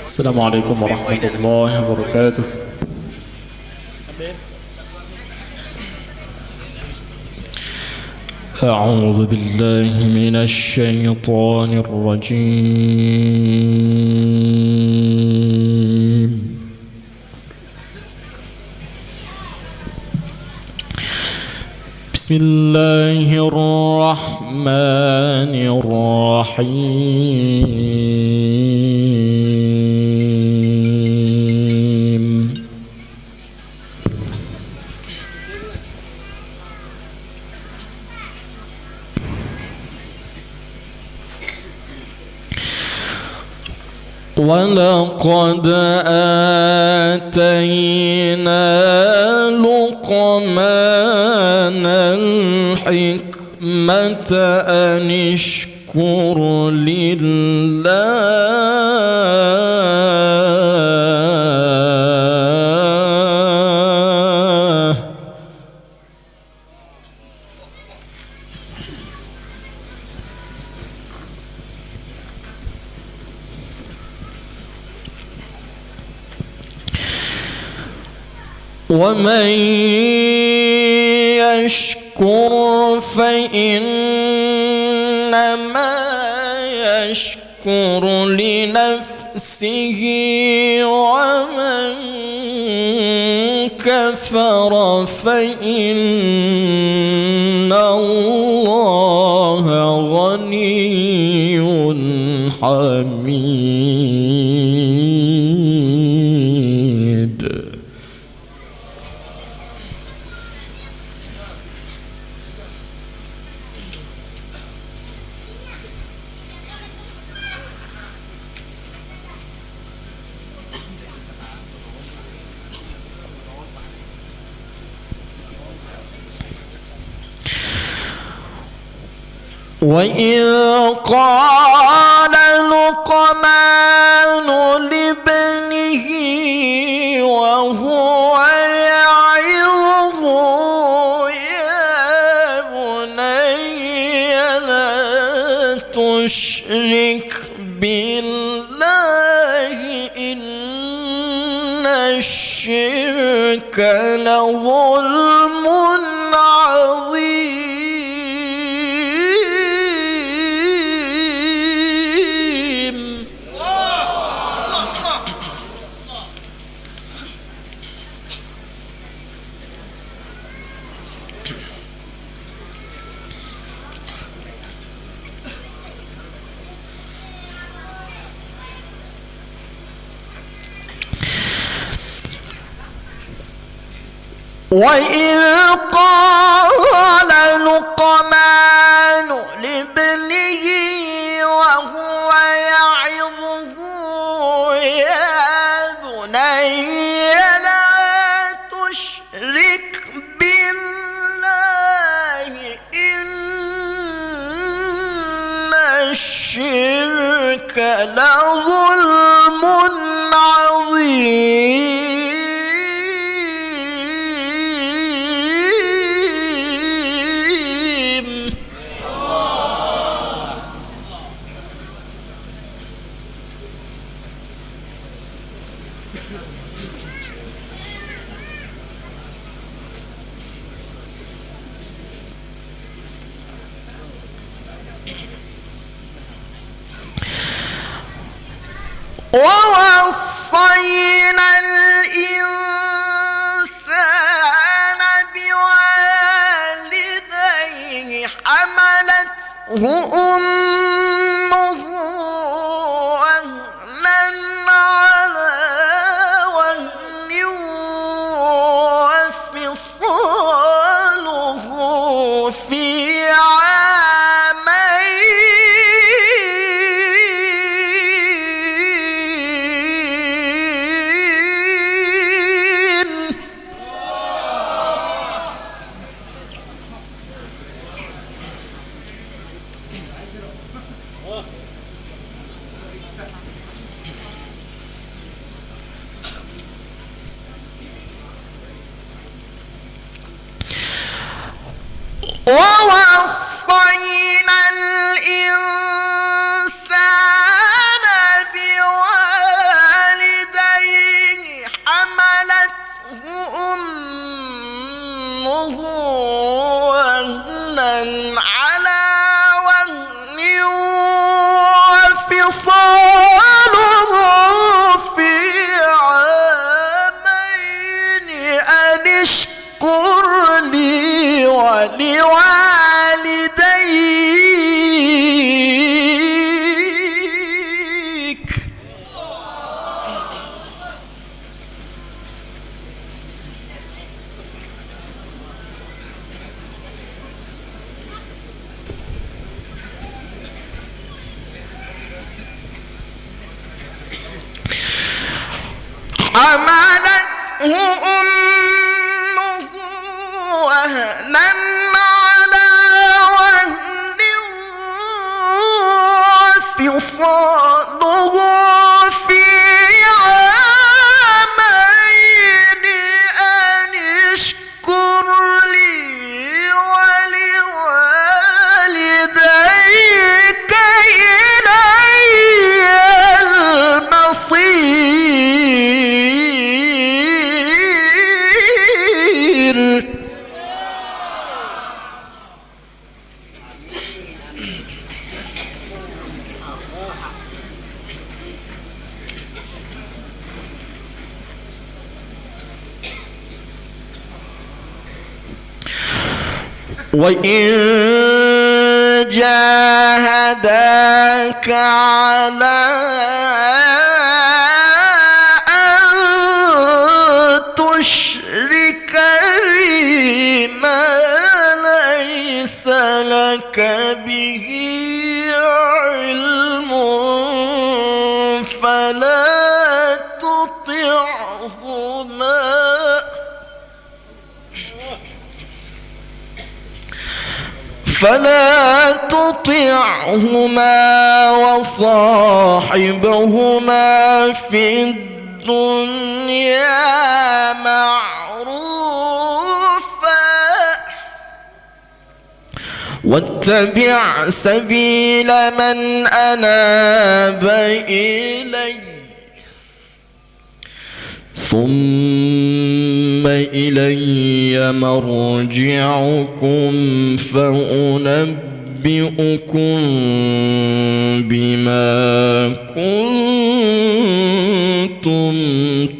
السلام عليكم ورحمة الله وبركاته. أعوذ بالله من الشيطان الرجيم. بسم الله الرحمن الرحيم. ولقد آتينا لقمان الحكمة أن اشكر لله. ومن يشكر فإنما يشكر لنفسه ومن كفر فإن الله غني حميد. وإذ قال لقمان لابنه وهو يعظه يا بني لا تشرك بالله إن الشرك لظلم عظيم. وإذ قال لقمان لابنه وهو يعظه يا بني لا تشرك بالله إن الشرك لظلم عظيم. ووصينا الإنسان بوالديه حملته أمه وهنا على وهن وفصاله في ووصينا الإنسان بوالديه حملته أمه وهنا على وهن وفصاله في عامين أن اشكر لي ولوالديك إلي المصير. وإن جاهداك على أن تشرك بي ما ليس لك به علم فلا تطعهما وصاحبهما في الدنيا معروفا واتبع سبيل من أناب إلي ثم إلي مرجعكم فأنبئكم بما كنتم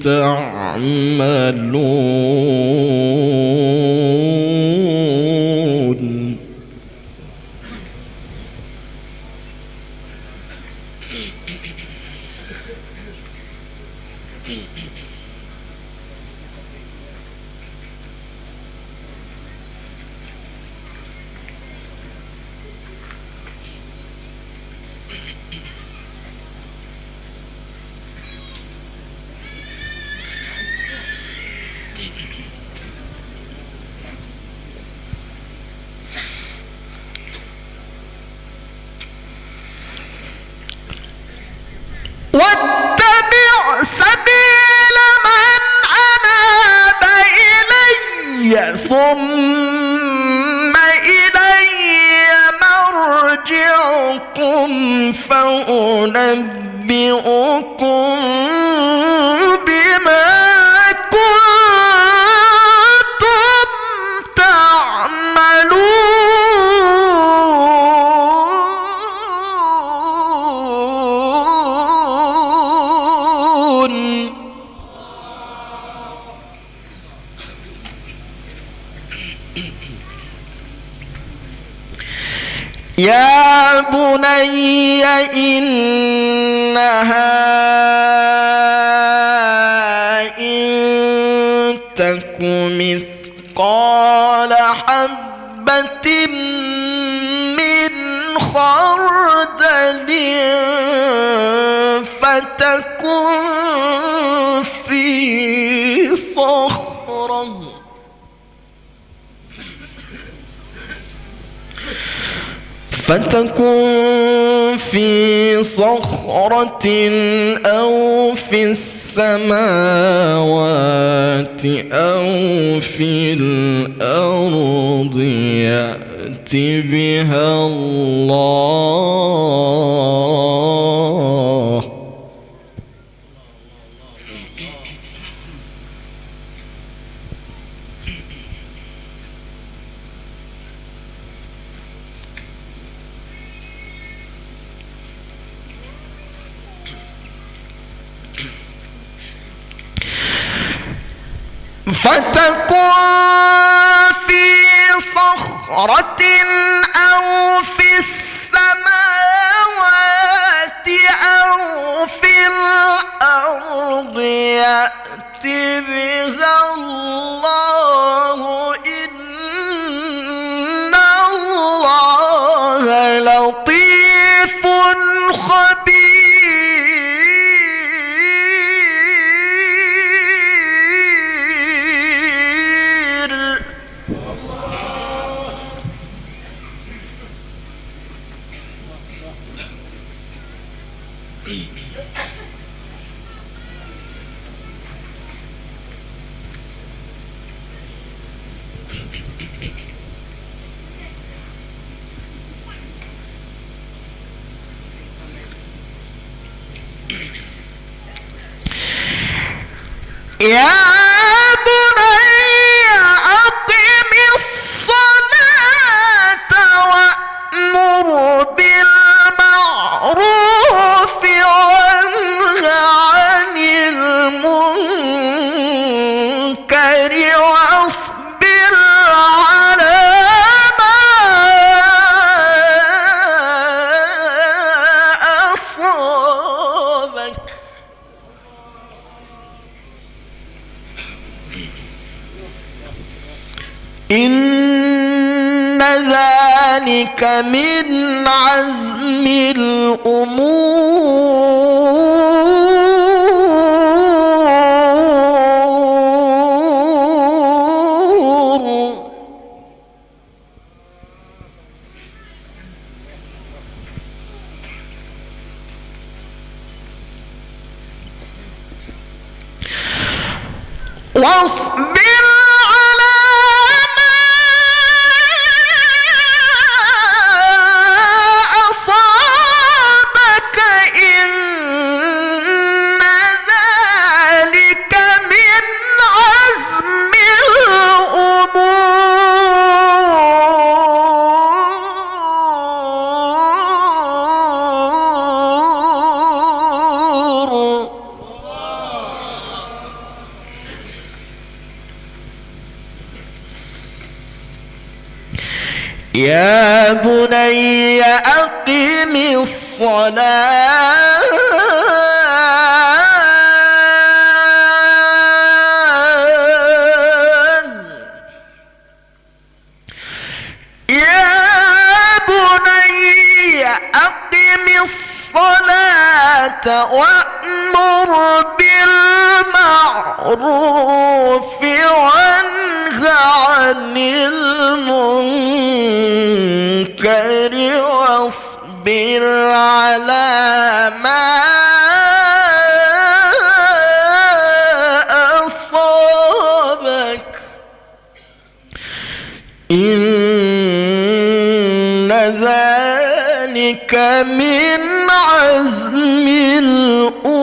تعملون. واتبع سبيل من أناب إلي ثم إلي مرجعكم فأنبئكم بما كنتم تعملون. يا بني إنها إن تك مثقال حبة من خردل فتكن في صخرة أو في السماوات أو في الأرض يأت بها الله. فتكن في صخرة أو في السماوات أو في الأرض يأت بها الله إن الله لطيف خبير. يا بني أقم الصلاة وأمر بالمعروف وانه عن المنكر واصبر على ما أصابك إن ذلك من عزم الأمور. واصبر على ما أصابك إن ذلك من عزم الأمور. يا بني أقم الصلاة يا بني أقم الصلاة وأمر بالمعروف وانه عن المنكر واصبر على ما أصابك إن ذلك من عزم الأمور.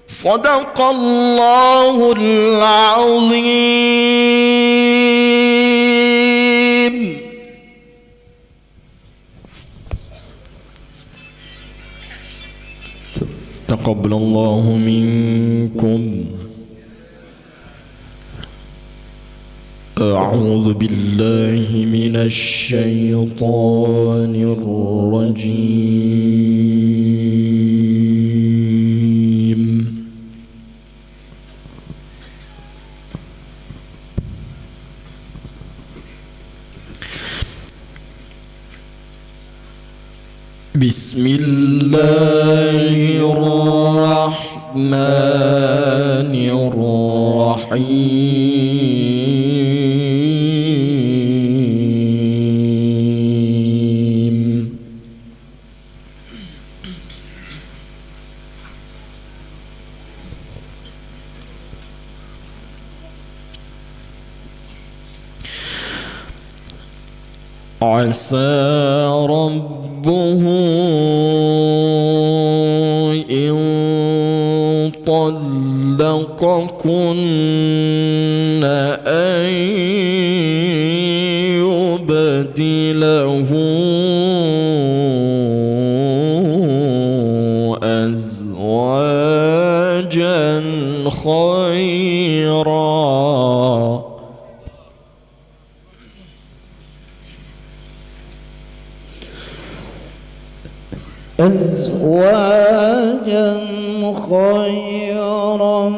صدق الله العظيم. تقبل الله منكم. أعوذ بالله من الشيطان الرجيم. بسم الله الرحمن الرحيم. عسى ربه إن طلقكن أن يبدله أزواجا خيرا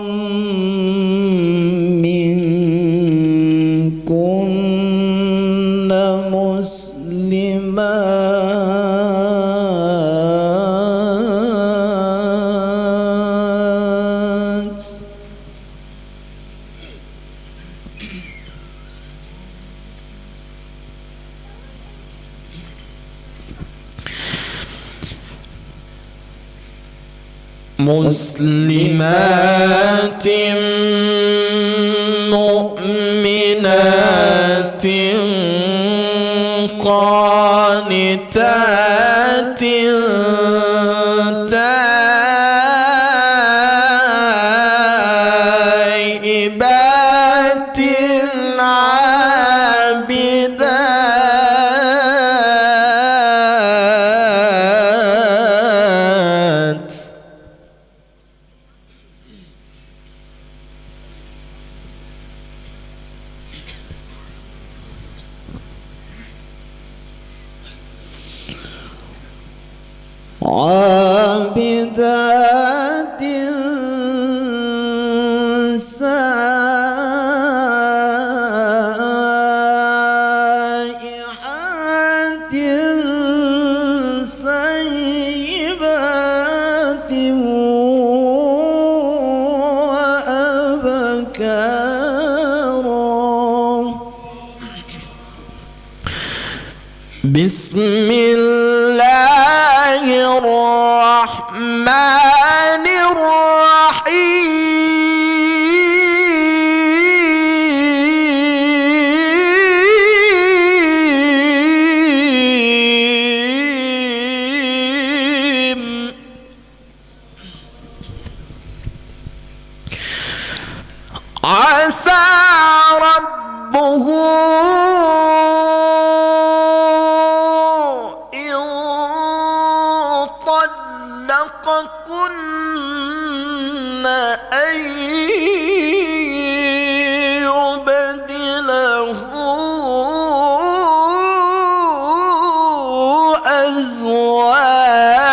منكن مسلمات مسلمات مؤمنات قانتات تائبات عابدات عابدات سائحات ثيبات وأبكارا. بسم الله الرحمن الرحيم. عسى ربه طلقكن أن يبدله أزواجا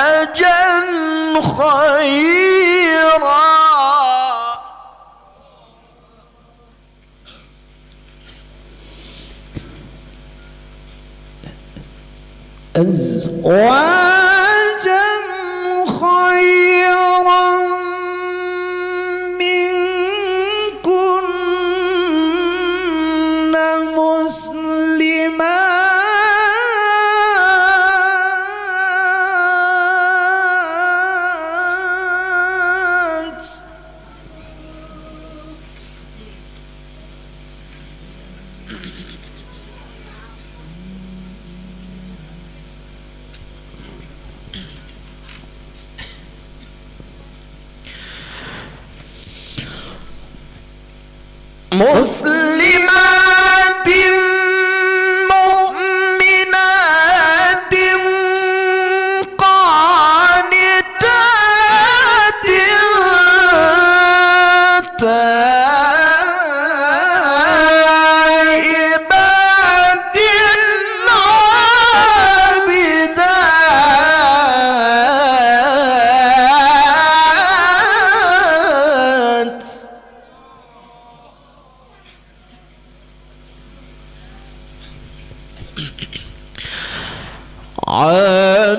خيرا منكن مسلمات مسلمات مؤمنات قانتات تائبات عابدات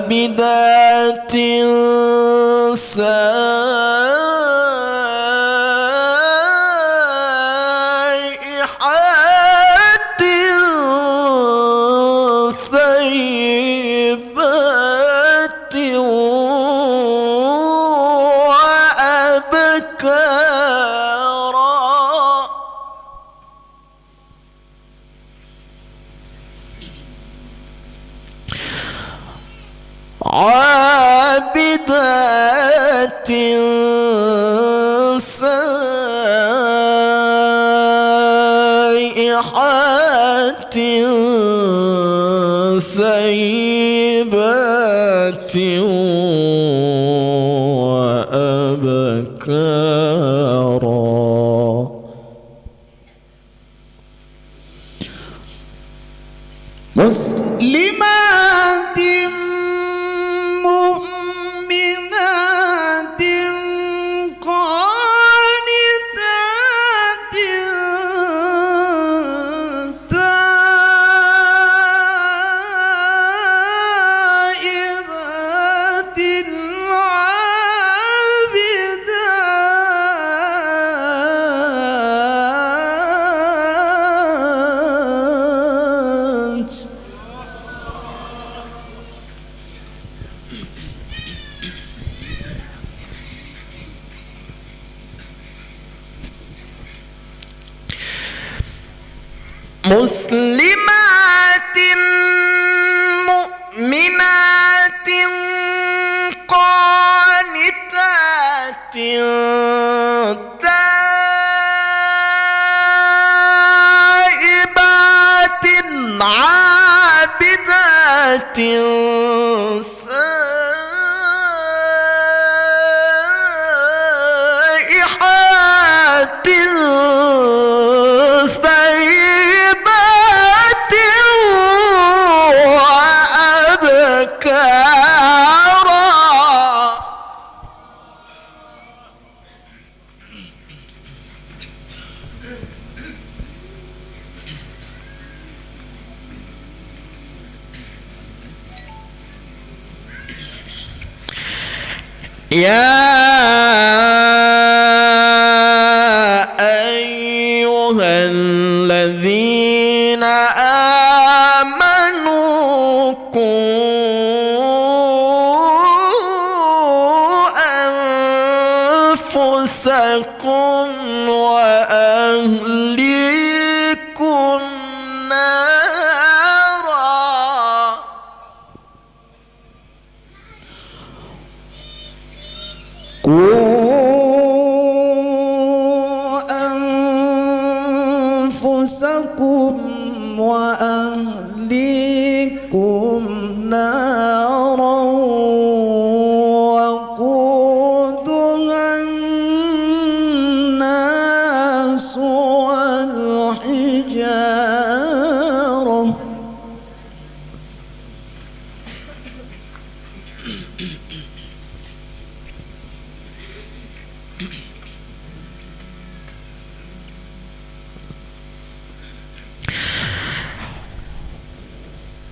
عابدات سائحات ثيبات وأبكارا. عابدات سائحات ثيبات وأبكارا. مسلمات مؤمنات قانتات تائبات عابدات مسلمات مؤمنات قانتات تائبات عابدات سائحات ثيبات وأبكارا. يا أيها الذين آمنوا قوا أنفسكم وأهليكم نارا أنفسكم وأهليكم نارا وقودها الناس والحجارة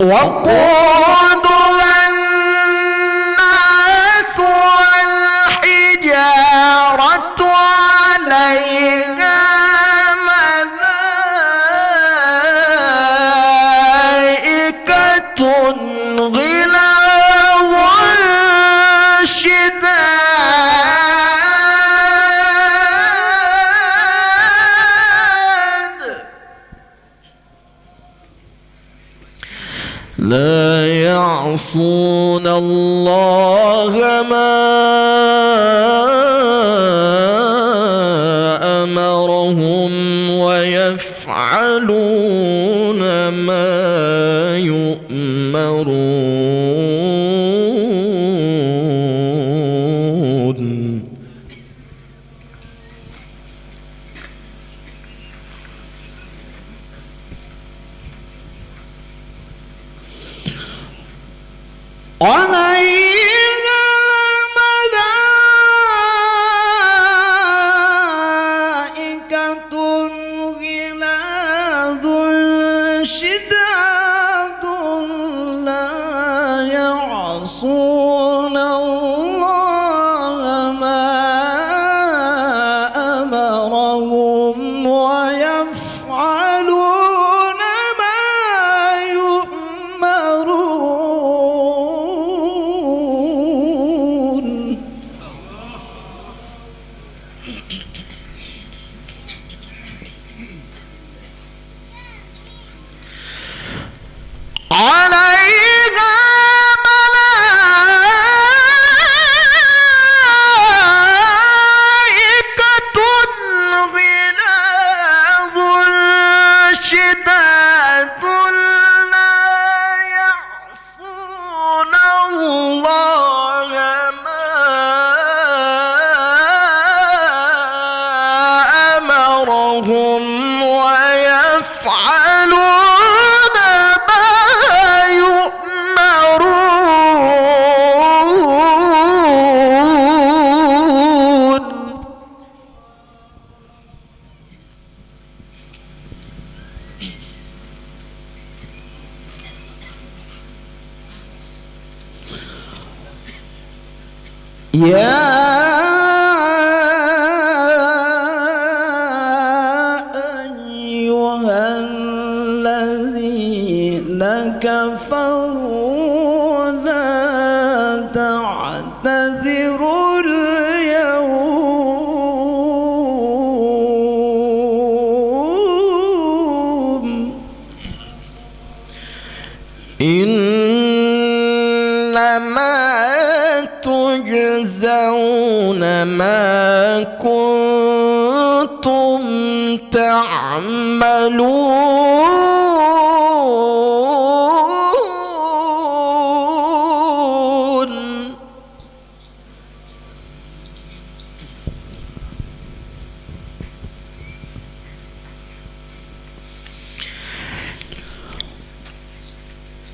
وقودها الناس والحجارة عليها ملائكة غلاظ شداد لا يعصون الله ما أمرهم ويفعلون ما يؤمرون. عليها ملائكة غلاظ شداد لا يعصون الله ما أمرهم ويفعلون ما يؤمرون. عليها ملائكة غلاظ شداد لا يعصون الله ما أمرهم ويفعلون ما يؤمرون. يا أيها الذين كفروا لا تعتذروا اليوم. إنما تجزون ما كنتم تعملون.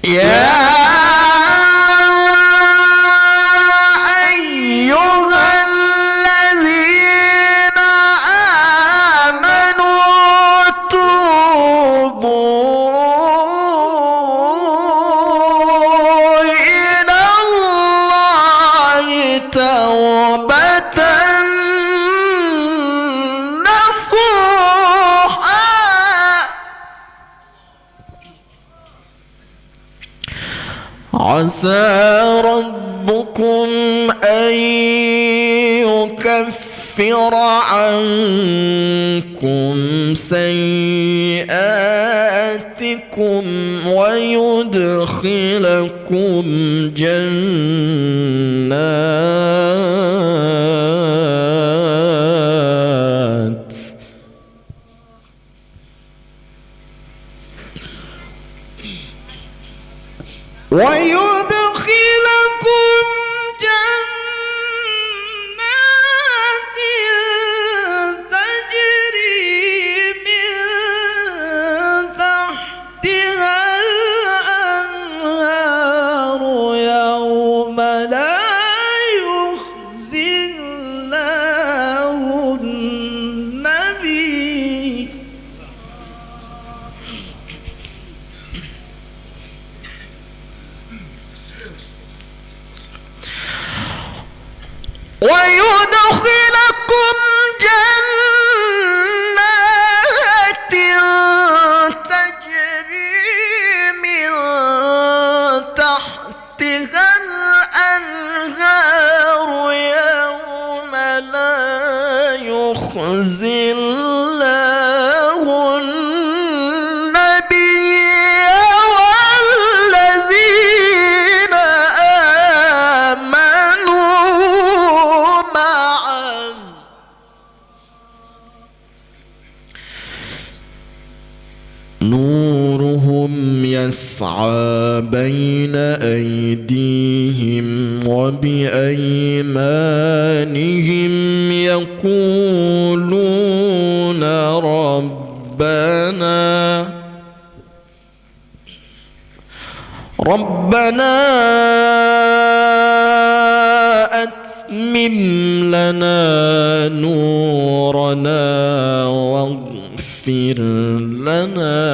يا أيها الذين آمنوا توبوا إلى الله توبة نصوحا عسى ربكم أن يكفر عنكم سيئاتكم ويدخلكم جنات تجري من تحتها الأنهار يوم لا يخزي الله النبي ويدخلكم جنات تجري من تحتها الأنهار يوم لا يخزي الله النبي والذين آمنوا معه نورهم يسعى بين أيديهم وبأيمانهم يقولون ربنا أتمم لنا نورنا واغفر لنا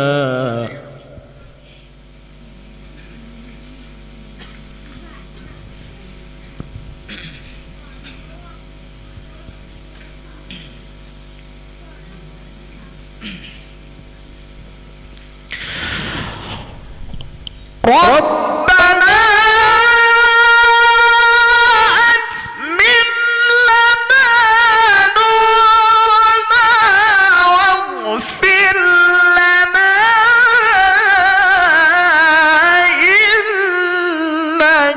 ربنا أتمم لنا نورنا واغفر لنا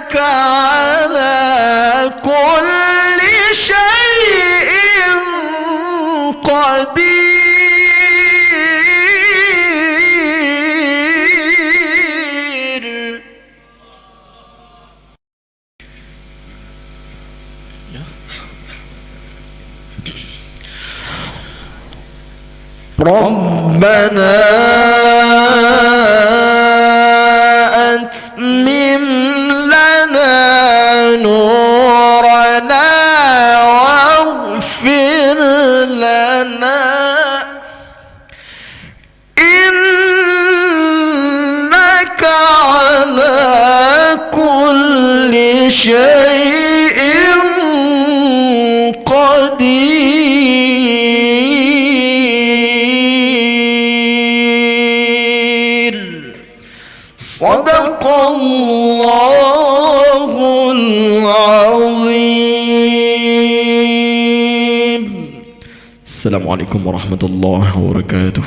إنك على كل شيء قدير. ربنا أتمم لنا نورنا واغفر لنا إنك على كل شيء قدير. صدق الله العظيم. السلام عليكم ورحمة الله وبركاته.